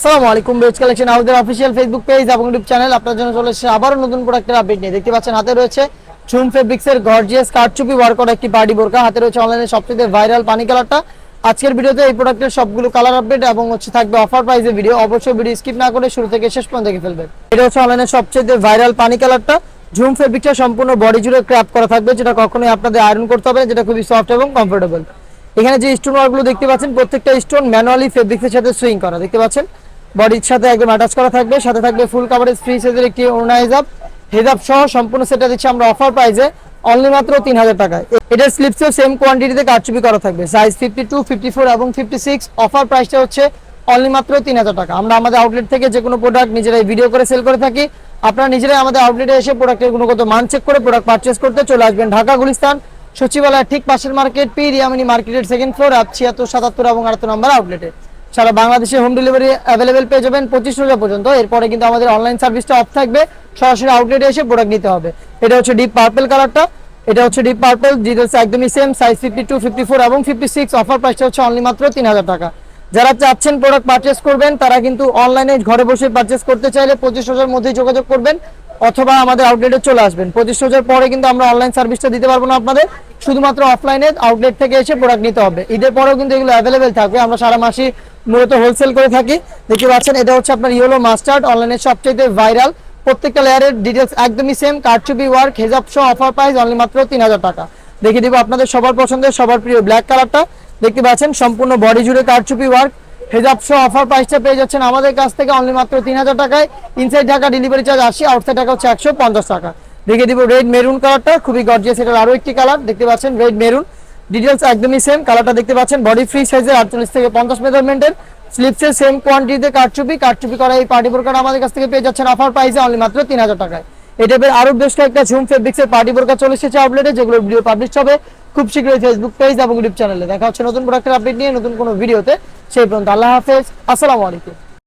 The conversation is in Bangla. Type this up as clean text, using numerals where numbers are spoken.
আসসালামু আলাইকুম বেজ কালেকশন হাউসের অফিশিয়াল ফেসবুক পেজ এবং ইউটিউব চ্যানেল আপনার জন্য চলে এসেছে আবারও নতুন প্রোডাক্টের আপডেট নিয়ে। দেখতে পাচ্ছেন হাতে রয়েছে ঝুম ফেব্রিক্সের গর্জিয়াস কারচুপি ওয়ার্ক করা একটি পার্টি বোরকা। হাতে রয়েছে অনলাইনে সবচেয়ে ভাইরাল পানি কালারটা। আজকের ভিডিওতে এই প্রোডাক্টের সবগুলো কালার আপডেট এবং থাকবে অফার প্রাইসের ভিডিও। অবশ্যই ভিডিও স্কিপ না করে শুরু থেকে শেষ পর্যন্ত দেখে ফেলবেন। এটা হচ্ছে অনলাইনে সবচেয়ে ভাইরাল পানি কালারটা। ঝুম ফেব্রিক্সটা সম্পূর্ণ বডি জুড়ে ক্র্যাপ করা থাকবে, যেটা কখনোই আপনাদের আয়রন করতে হবে, যেটা খুবই সফট এবং কমফোর্টেবল। এখানে যে স্টোন ওয়ার্কগুলো দেখতে পাচ্ছেন প্রত্যেকটা স্টোন ম্যানুয়ালি ফেব্রিক্সের সাথে সুইং করা। দেখতে পাচ্ছেন বডির সাথে একদম অ্যাটাচ করা থাকবে, সাথে থাকবে ফুল কাভারেজ ফ্রি সাইজের একটি ওড়না হেজাব সহ সম্পূর্ণ সেটটা দিচ্ছি আমরা অফার প্রাইসে অনলি মাত্র 3000 টাকায়। এটার স্লিপসেও সেম কোয়ান্টিটিতে কারচুপি করা থাকবে, সাইজ 52, 54 এবং 56। অফার প্রাইসটা হচ্ছে অনলি মাত্র 3000 টাকা। আমরা আমাদের আউটলেট থেকে যে কোনো প্রোডাক্ট নিজেরাই ভিডিও করে সেল করে থাকি। আপনারা নিজেরাই আমাদের আউটলেটে এসে প্রোডাক্টের গুণগত মান চেক করে প্রোডাক্ট পারচেস করতে চলে আসবেন ঢাকা গুলিস্তান সচিবালয়ের ঠিক পাশের মার্কেট পি রিয়ামিনি মার্কেটের সেকেন্ড ফ্লোর 76, 77 এবং 78 নম্বর আউটলেটে। সারা বাংলাদেশে হোম ডেলিভারি অ্যাভেলেবেল পেয়ে যাবেন 25 রোজা পর্যন্ত। এরপরে কিন্তু আমাদের অনলাইন সার্ভিসটা অফ থাকবে, সরাসরি আউটলেটে এসে প্রোডাক্ট নিতে হবে। এটা হচ্ছে ডিপ পার্পল কালারটা, এটা হচ্ছে ডিপ পার্পল, ডিটেইলস একদমই সেম, সাইজ 52, 54 এবং 56। অফার প্রাইসটা হচ্ছে অনলি মাত্র 3000 টাকা। যারা চাচ্ছেন প্রোডাক্ট পারচেস করবেন তারা কিন্তু অনলাইনে ঘরে বসে পারচেস করতে চাইলে 25 রোজার মধ্যেই যোগাযোগ করবেন অথবা আমাদের আউটলেটে চলে আসবেন। 25 রোজার পরে কিন্তু আমরা অনলাইন সার্ভিসটা দিতে পারবো না আপনাদের, শুধুমাত্র অফলাইনে আউটলেট থেকে এসে প্রোডাক্ট নিতে হবে। ঈদের পরেও কিন্তু এগুলো অ্যাভেলেবেল থাকবে, আমরা সারা মাসই মূলত হোলসেল করে থাকি। দেখতে পাচ্ছেন এটা হচ্ছে আপনার ইয়েলো মাস্টার্ড, অনলাইনে সবচেয়ে ভাইরাল। প্রত্যেকটা লেয়ারের ডিটেইলস একদমই সেম, কারচুপি ওয়ার্ক হেজাব সহ অফার প্রাইস অনলি মাত্র 3000 টাকা। দেখিয়ে দিব আপনাদের সবার পছন্দের সবার প্রিয় ব্ল্যাক কালারটা। দেখতে পাচ্ছেন সম্পূর্ণ বডি জুড়ে কারচুপি ওয়ার্ক হেজাব সহ অফার প্রাইসটা পেয়ে যাচ্ছেন আমাদের কাছ থেকে অনলি মাত্র 3000 টাকায়। Inside Dhaka delivery charge 80, outside Dhaka হচ্ছে 150 টাকা। দেখিয়ে দিব রেড মেরুন কালারটা, খুবই গর্জিয়াস। এটার আরো একটি কালার দেখতে পাচ্ছেন রেড মেরুন, ডিটেইলস একদমই সেম। কালারটা দেখতে পাচ্ছেন বডি ফ্রি সাইজের 48 থেকে 50 মেজারমেন্টের, স্লিপসের সেম কোয়ান্টিটিতে কারচুপি করা এই পার্টি বোরকাটা আমাদের কাছ থেকে পেয়ে যাচ্ছেন অফার প্রাইসে অনলি মাত্র 3000 টাকায়। এই টাইপের আরো বেশ কয়েকটা ঝুম ফেব্রিক্সের পার্টি বোরকা চলে এসেছে আউটলেটে, যেগুলো ভিডিও পাবলিশ হবে খুব শীঘ্রই ফেসবুক পেজ এবং ইউটিউব চ্যানেলে। দেখা হচ্ছে নতুন প্রোডাক্টের আপডেট নিয়ে নতুন কোনো ভিডিওতে। সেই পর্যন্ত আল্লাহ হাফেজ, আসসালামু আলাইকুম।